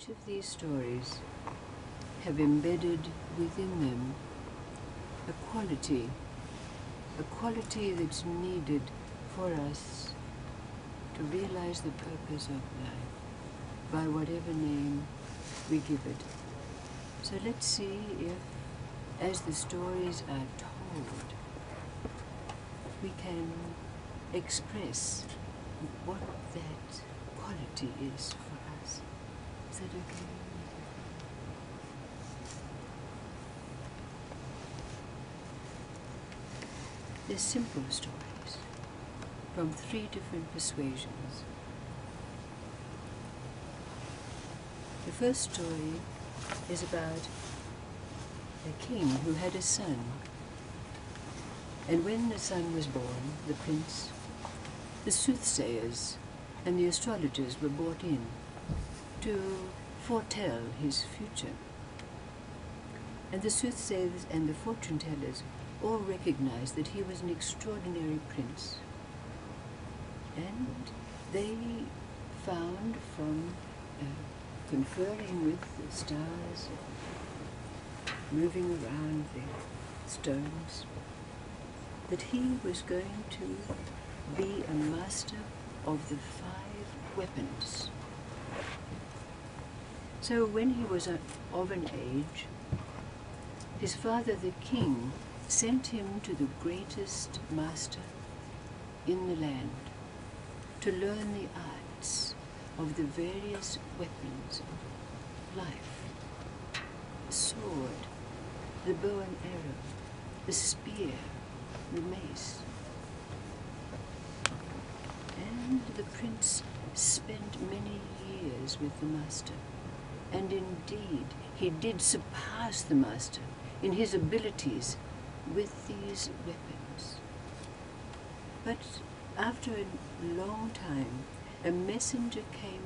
each of these stories have embedded within them a quality that's needed for us to realize the purpose of life, by whatever name we give it. So let's see if, as the stories are told, we can express what that quality is for us. Is that okay? They're simple stories from 3 different persuasions. The first story is about a king who had a son. And when the son was born, the prince, the soothsayers and the astrologers were brought in to foretell his future. And the soothsayers and the fortune-tellers all recognized that he was an extraordinary prince. And they found from conferring with the stars, moving around the stones, that he was going to be a master of the 5 weapons. So when he was of an age, his father, the king, sent him to the greatest master in the land to learn the arts of the various weapons of life. The sword, the bow and arrow, the spear, the mace. And the prince spent many years with the master, and indeed he did surpass the master in his abilities with these weapons. But after a long time, a messenger came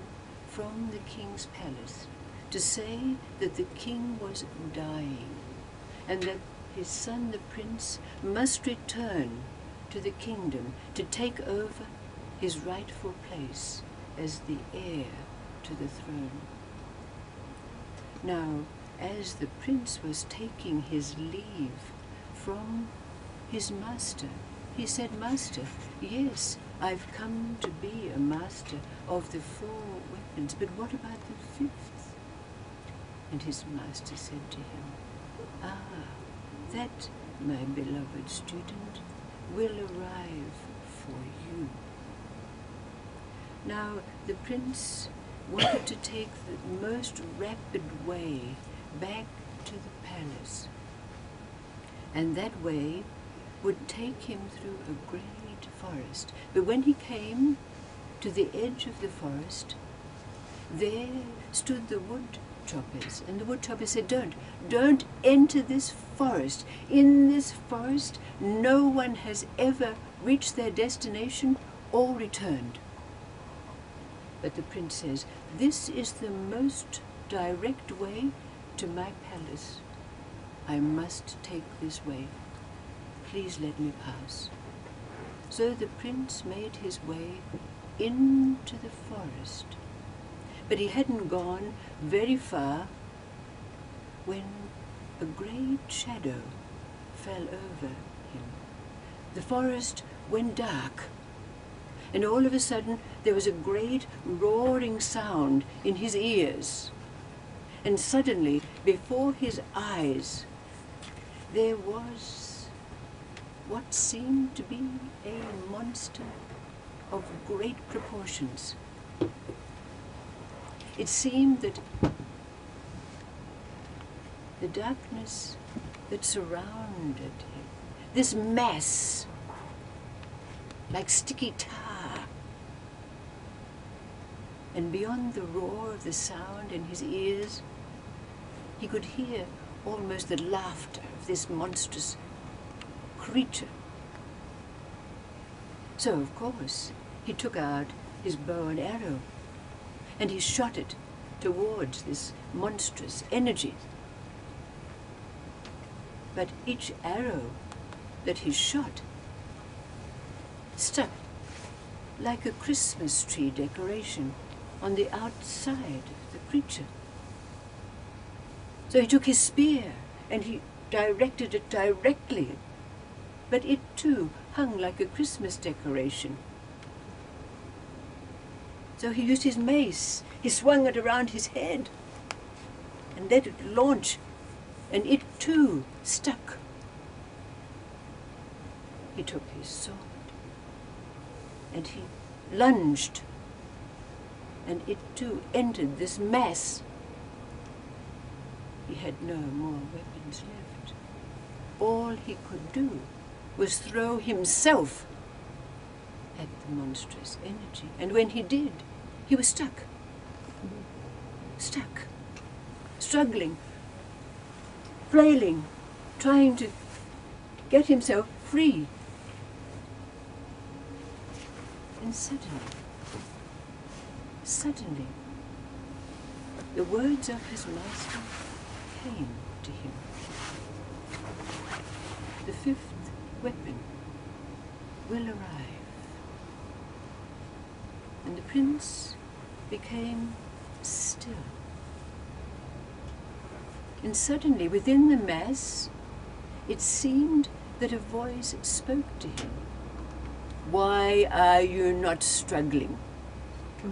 from the king's palace to say that the king was dying, and that his son, the prince, must return to the kingdom to take over his rightful place as the heir to the throne. Now, as the prince was taking his leave from his master, he said, "Master, yes, I've come to be a master of the 4 weapons, but what about the 5th? And his master said to him, that, my beloved student, will arrive for you." Now, the prince wanted to take the most rapid way back to the palace, and that way would take him through a great forest. But when he came to the edge of the forest, there stood the wood choppers, and the wood choppers said, don't enter this forest. In this forest, no one has ever reached their destination or returned. But the prince says, "This is the most direct way to my palace. I must take this way. Please let me pass." So the prince made his way into the forest. But he hadn't gone very far when a great shadow fell over him. The forest went dark, and all of a sudden there was a great roaring sound in his ears. And suddenly, before his eyes, there was what seemed to be a monster of great proportions. It seemed that the darkness that surrounded him, this mass, like sticky tar, and beyond the roar of the sound in his ears, he could hear almost the laughter of this monstrous creature. So, of course, he took out his bow and arrow, and he shot it towards this monstrous energy. But each arrow that he shot stuck like a Christmas tree decoration on the outside of the creature. So he took his spear and he directed it directly, but it too hung like a Christmas decoration. So he used his mace, he swung it around his head and let it launch, and it too stuck. He took his sword and he lunged, and it too entered this mass. He had no more weapons left. All he could do was throw himself at the monstrous energy. And when he did, he was stuck, struggling, flailing, trying to get himself free. And suddenly, the words of his master came to him. The fifth weapon will arrive. And the prince became still. And suddenly, within the mass, it seemed that a voice spoke to him. Why are you not struggling?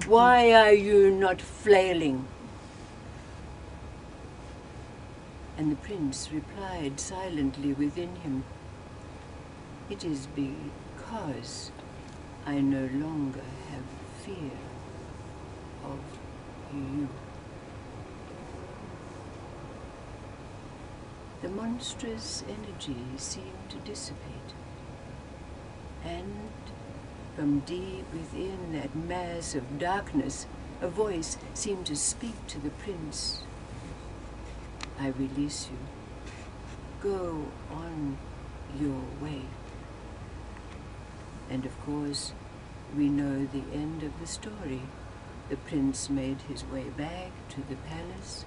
Why are you not flailing? And the prince replied silently within him, it is because I no longer have fear of you. The monstrous energy seemed to dissipate, and from deep within that mass of darkness, a voice seemed to speak to the prince. I release you. Go on your way. And of course, we know the end of the story. The prince made his way back to the palace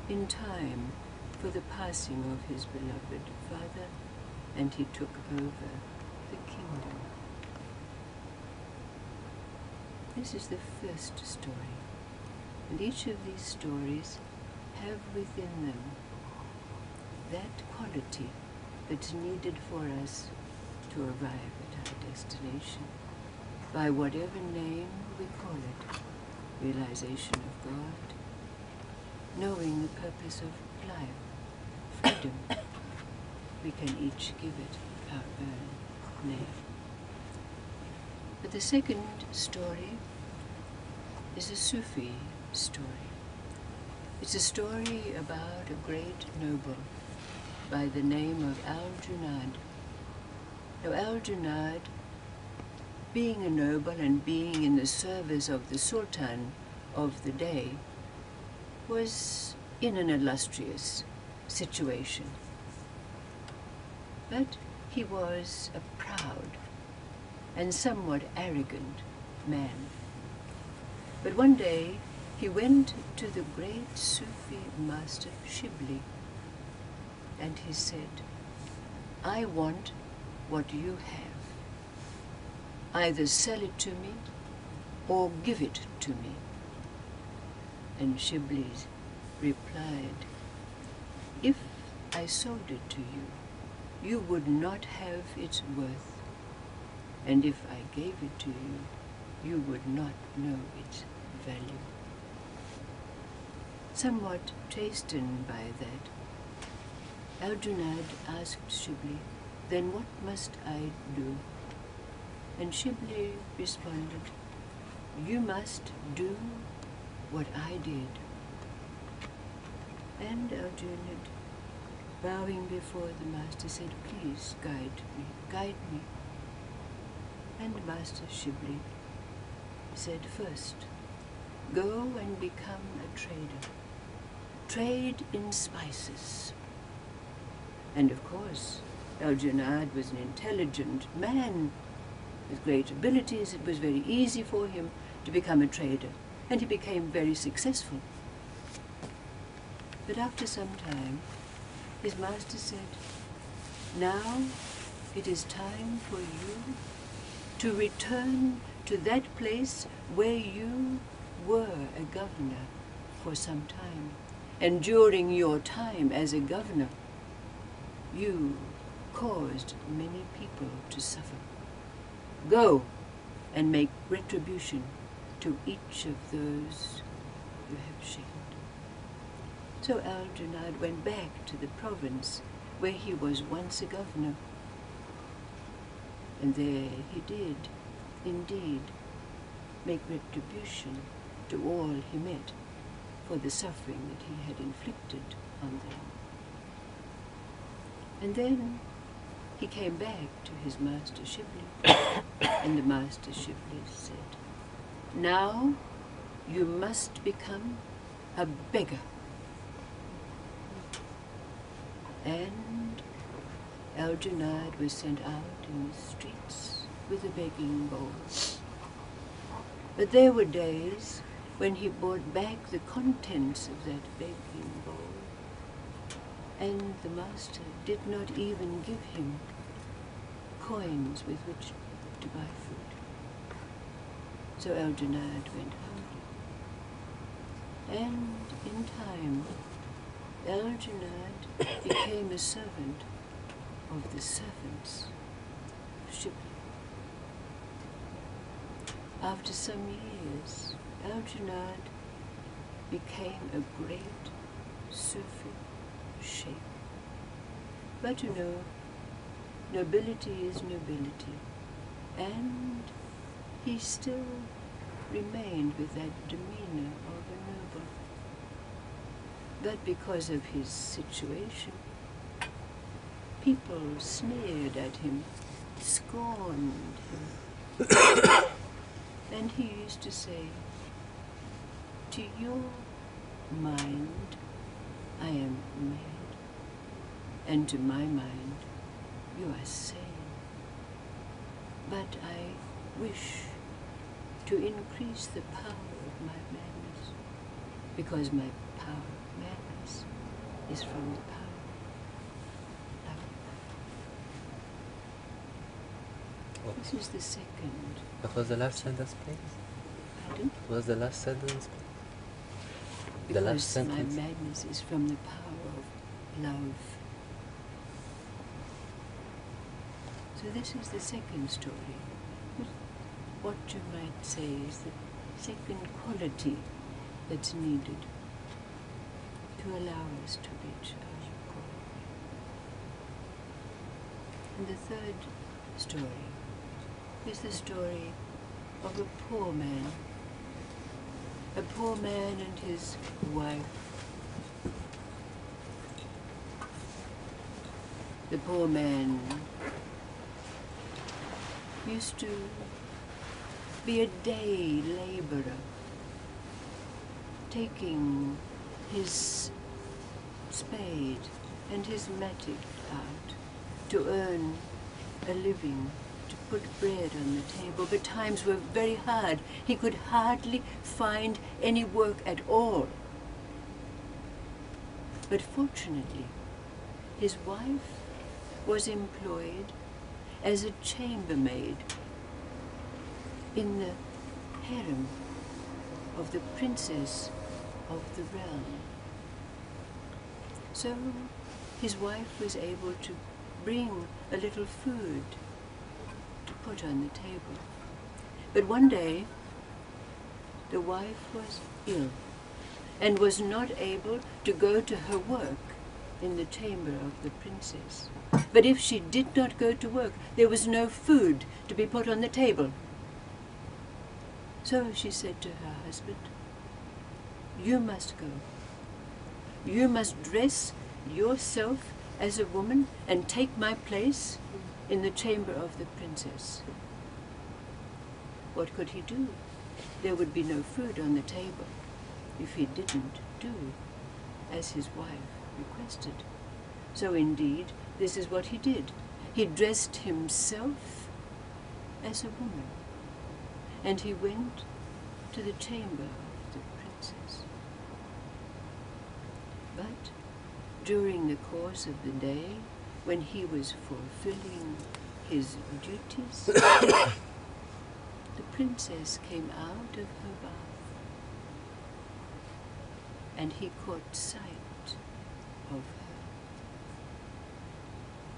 in time for the passing of his beloved father, and he took over the kingdom. This is the first story, and each of these stories have within them that quality that's needed for us to arrive at our destination, by whatever name we call it: realization of God, knowing the purpose of life, freedom. We can each give it our own name. But the second story is a Sufi story. It's a story about a great noble by the name of Aljuna. Now Aljuna, being a noble and being in the service of the Sultan of the day, was in an illustrious situation. But he was a proud and somewhat arrogant man. But one day he went to the great Sufi master Shibli, and he said, I want what you have. Either sell it to me or give it to me. And Shibli replied, if I sold it to you, you would not have its worth, and if I gave it to you, you would not know its value. Somewhat chastened by that, Aljuna asked Shibli, then what must I do? And Shibli responded, you must do what I did. And Aljuna, bowing before the master, said, please guide me. And Master Shibli said, first, go and become a trader. Trade in spices. And of course, Aljuna was an intelligent man with great abilities. It was very easy for him to become a trader, and he became very successful. But after some time, his master said, now it is time for you to return to that place where you were a governor for some time. and during your time as a governor, you caused many people to suffer. Go and make retribution to each of those you have shamed. So Aljuna went back to the province where he was once a governor, and there he did, indeed, make retribution to all he met for the suffering that he had inflicted on them. And then he came back to his master Shibli, and the master Shibli said, "Now you must become a beggar." And Aljuna was sent out in the streets with a begging bowl. But there were days when he brought back the contents of that begging bowl, and the master did not even give him coins with which to buy food. So Aljuna went hungry. And in time, Aljuna became a servant of the servants of Shibli. After some years, Aljuna became a great Sufi sheikh. But you know, nobility is nobility, and he still remained with that demeanor of a noble. But because of his situation, people sneered at him, scorned him. And he used to say, "To your mind, I am mad, and to my mind, you are sane. But I wish to increase the power of my madness, because my power of madness is from the power of love." This is the second. What was the last sentence, please? Pardon? What was the last sentence, please? The Because last sentence. my madness is from the power of love. So this is the second story. What you might say is the second quality that's needed to allow us to reach our goal. And the third story is the story of a poor man and his wife. The poor man used to be a day laborer, taking his spade and his mattock out to earn a living, to put bread on the table. But times were very hard. He could hardly find any work at all. But fortunately, his wife was employed as a chambermaid in the harem of the princess of the realm. So his wife was able to bring a little food to put on the table. But one day, the wife was ill and was not able to go to her work in the chamber of the princess. But if she did not go to work, there was no food to be put on the table. So she said to her husband, "You must go. You must dress yourself as a woman and take my place in the chamber of the princess." What could he do? There would be no food on the table if he didn't do as his wife requested. So indeed, this is what he did. He dressed himself as a woman, and he went to the chamber of the princess. But during the course of the day, when he was fulfilling his duties, the princess came out of her bath and he caught sight of her.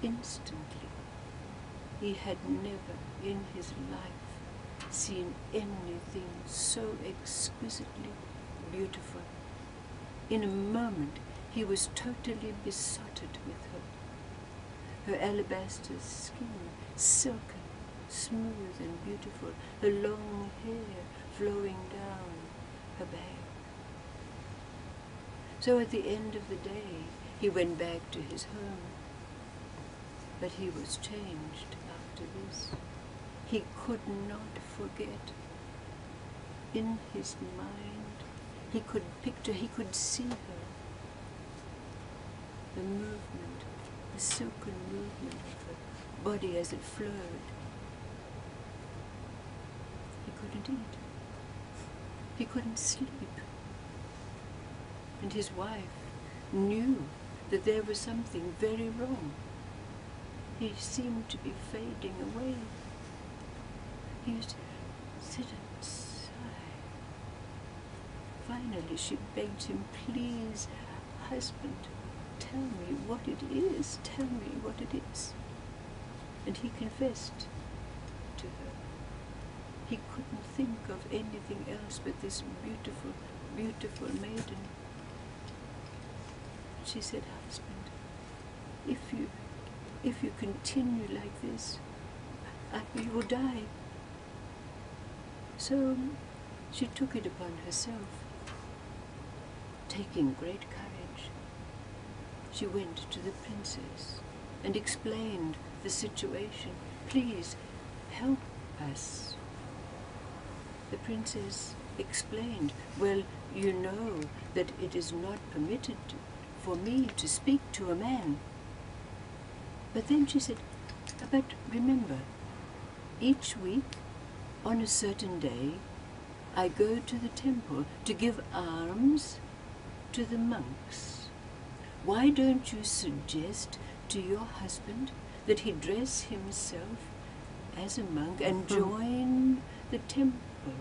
Instantly, he had never in his life seen anything so exquisitely beautiful. In a moment, he was totally besotted with her. Her alabaster skin, silken, smooth and beautiful, her long hair flowing down her back. So at the end of the day, he went back to his home. But he was changed after this. He could not forget. In his mind, he could picture, he could see her. The movement, the silken movement of her body as it flowed. He couldn't eat. He couldn't sleep. And his wife knew that there was something very wrong. He seemed to be fading away. He used to sit and sigh. Finally, she begged him, "Please, husband, tell me what it is. Tell me what it is." And he confessed to her. He couldn't think of anything else but this beautiful, beautiful maiden. She said, "Husband, if you continue like this, you will die." So she took it upon herself. Taking great courage, she went to the princess and explained the situation. "Please help us." The princess explained, "Well, you know that it is not permitted for me to speak to a man." But then she said, "But remember, each week on a certain day, I go to the temple to give alms to the monks. Why don't you suggest to your husband that he dress himself as a monk and join the temple?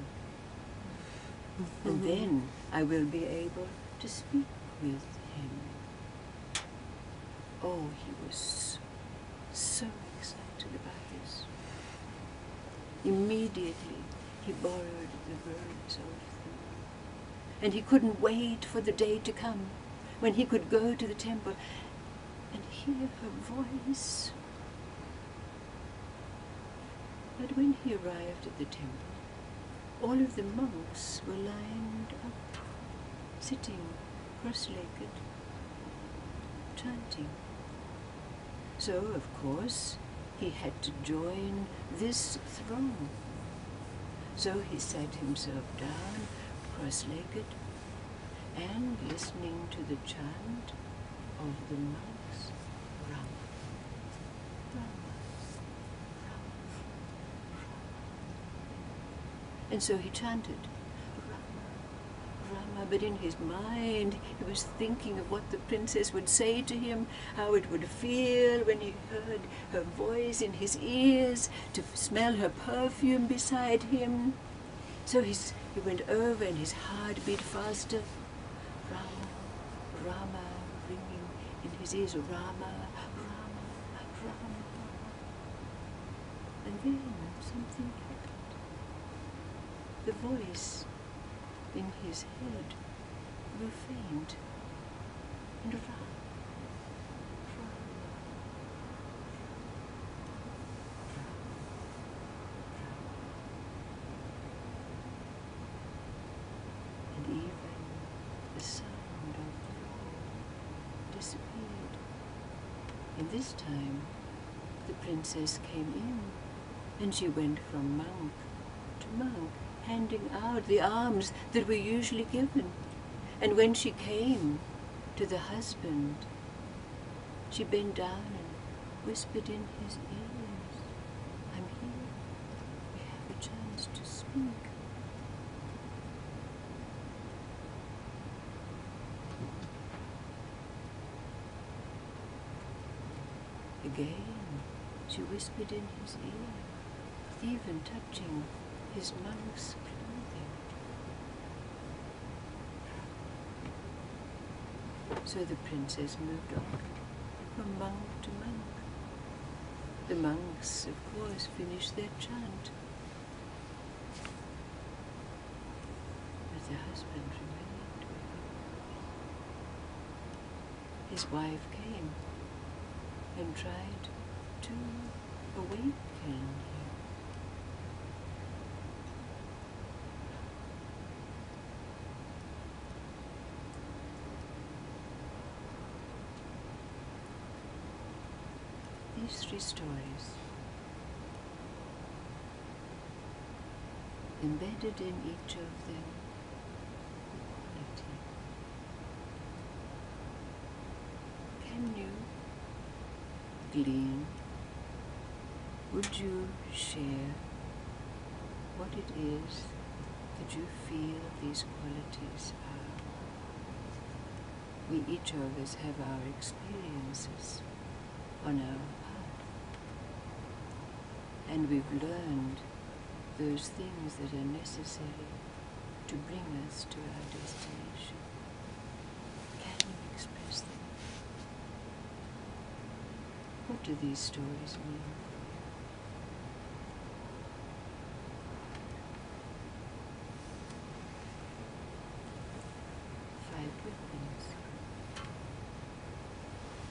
And then I will be able to speak with him." Oh, he was so excited about this. Immediately, he borrowed the words of the monk. And he couldn't wait for the day to come when he could go to the temple and hear her voice. But when he arrived at the temple, all of the monks were lined up, sitting cross-legged, chanting. So, of course, he had to join this throng. So he sat himself down, cross-legged, and listening to the chant of the monks, "Rama, Rama, Rama, Rama." And so he chanted, "Rama, Rama," but in his mind he was thinking of what the princess would say to him, how it would feel when he heard her voice in his ears, to smell her perfume beside him. So he went over and his heart beat faster. Rama, Rama, ringing in his ears, "Rama, Rama, Rama." And then something happened. The voice in his head grew faint, and Rama, and even the sound of the roar disappeared. And this time the princess came in, and she went from monk to monk, handing out the alms that were usually given. And when she came to the husband, she bent down and whispered in his ears, "I'm here. We have a chance to speak." Again, she whispered in his ear, even touching his monk's clothing. So the princess moved on from monk to monk. The monks, of course, finished their chant. But the husband remained with her. His wife came and tried to awaken him. These 3 stories, embedded in each of them, quality. Can you glean? Would you share what it is that you feel these qualities are? We each of us have our experiences on our path, and we've learned those things that are necessary to bring us to our destination. Can you express them? What do these stories mean?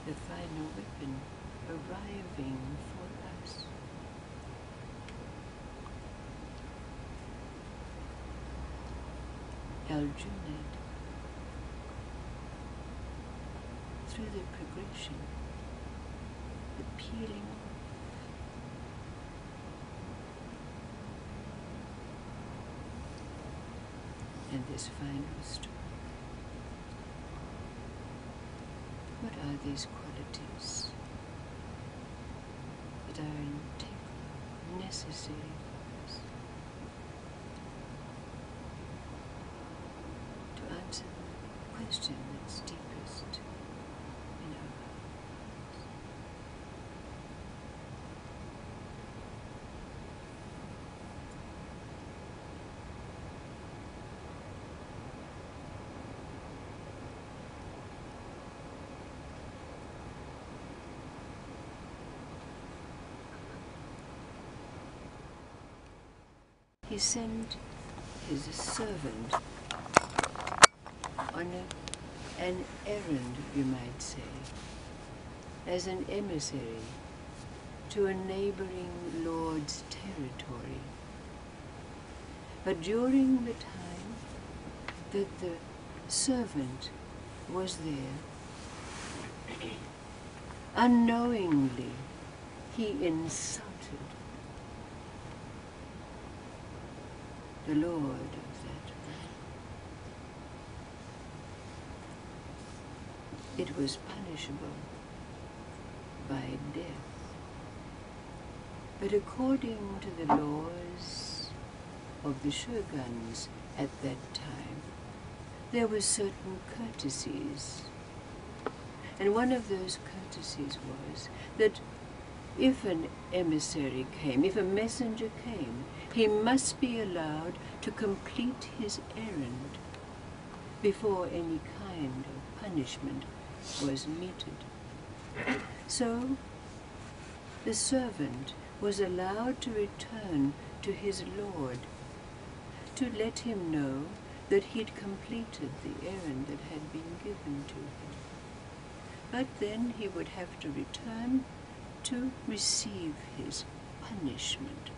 The final weapon arriving for us. Aljuna, through the progression, the peeling off, and this final story. What are these qualities that are integral, necessary for us to answer the question that's deepest in our hearts? He sent his servant on an errand, you might say, as an emissary to a neighboring lord's territory. But during the time that the servant was there, unknowingly he insulted the lord of that realm. It was punishable by death. But according to the laws of the shoguns at that time, there were certain courtesies. And one of those courtesies was that if an emissary came, if a messenger came, he must be allowed to complete his errand before any kind of punishment was meted. So the servant was allowed to return to his lord to let him know that he'd completed the errand that had been given to him. But then he would have to return to receive his punishment.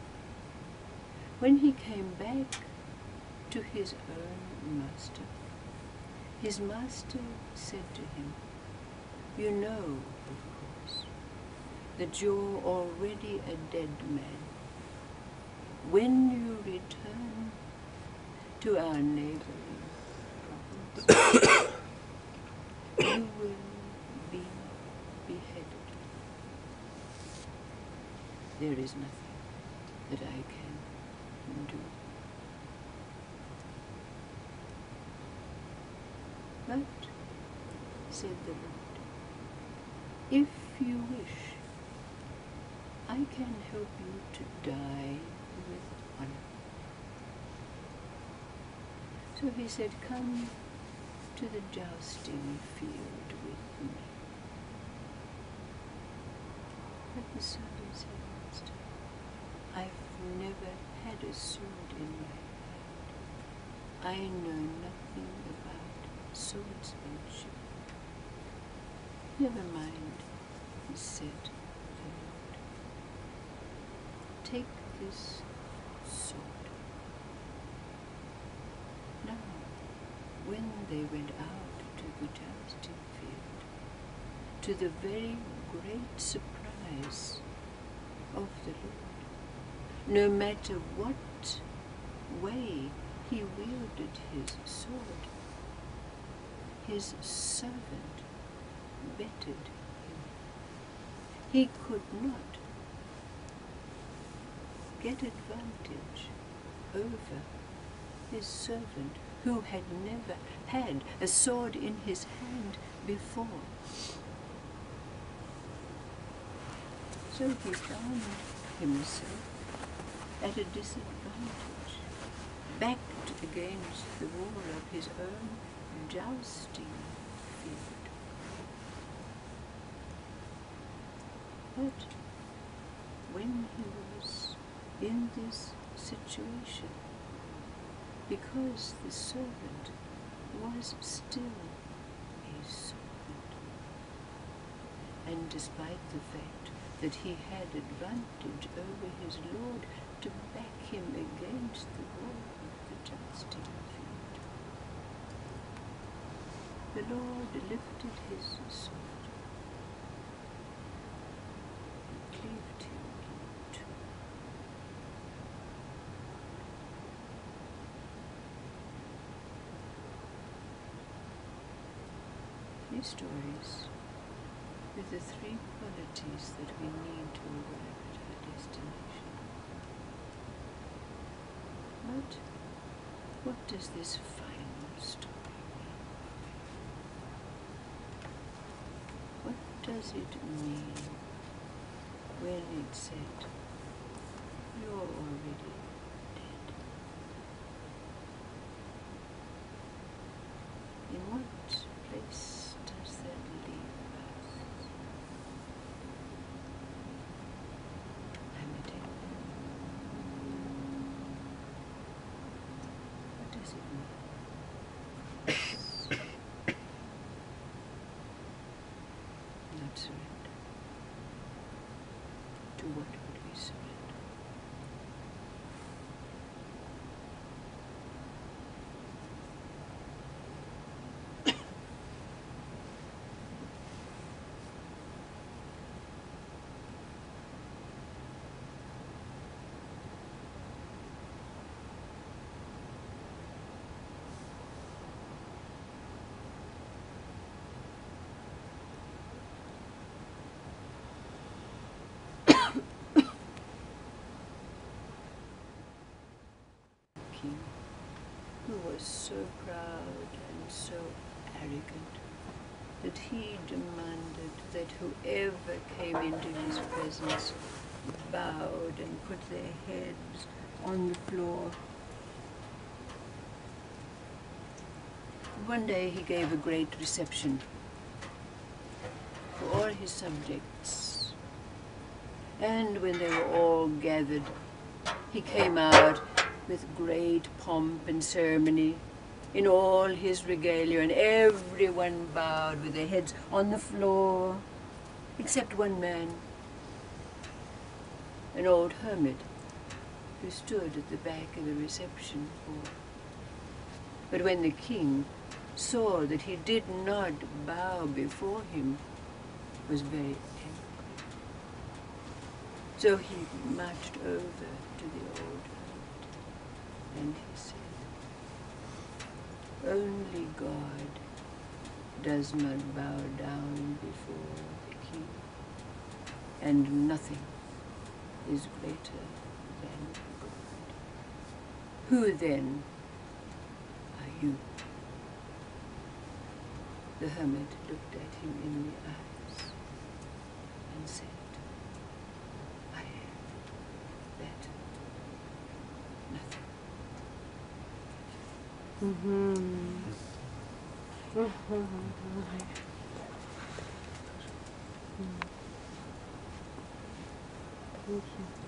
When he came back to his own master, his master said to him, "You know, of course, that you're already a dead man. When you return to our neighboring province, you will be beheaded. There is nothing that I can do." But, said the Lord, if you wish, I can help you to die with honor. So he said, "Come to the jousting field Sufi said, Master, I've never had a sword in my hand. I know nothing about swordsmanship. Never mind, he said to the Lord. Take this sword. Now, when they went out to the jousting field, to the very great surprise of the Lord, no matter what way he wielded his sword, his servant bettered him. He could not get advantage over his servant, who had never had a sword in his hand before. So he found himself at a disadvantage, backed against the wall of his own jousting field. But when he was in this situation, because the servant was still a servant, and despite the fact that he had advantage over his lord to back him against the wall of the jousting field, the Lord lifted his sword and cleaved him in two. These stories with the three qualities that we need to arrive at our destination. But what does this final story mean? What does it mean when it said, you're already dead? In what place does that leave us? I'm a dead man. What does it mean? Not surrender. To what would we surrender? King, who was so proud and so arrogant that he demanded that whoever came into his presence bowed and put their heads on the floor. One day he gave a great reception for all his subjects, and when they were all gathered, he came out with great pomp and ceremony in all his regalia, and everyone bowed with their heads on the floor, except one man, an old hermit, who stood at the back of the reception hall. But when the king saw that he did not bow before him, was very angry. So he marched over to the old hermit, and he said, only God does not bow down before the king, and nothing is greater than God. Who then are you? The hermit looked at him in the eyes and said, I am that nothing. Thank you.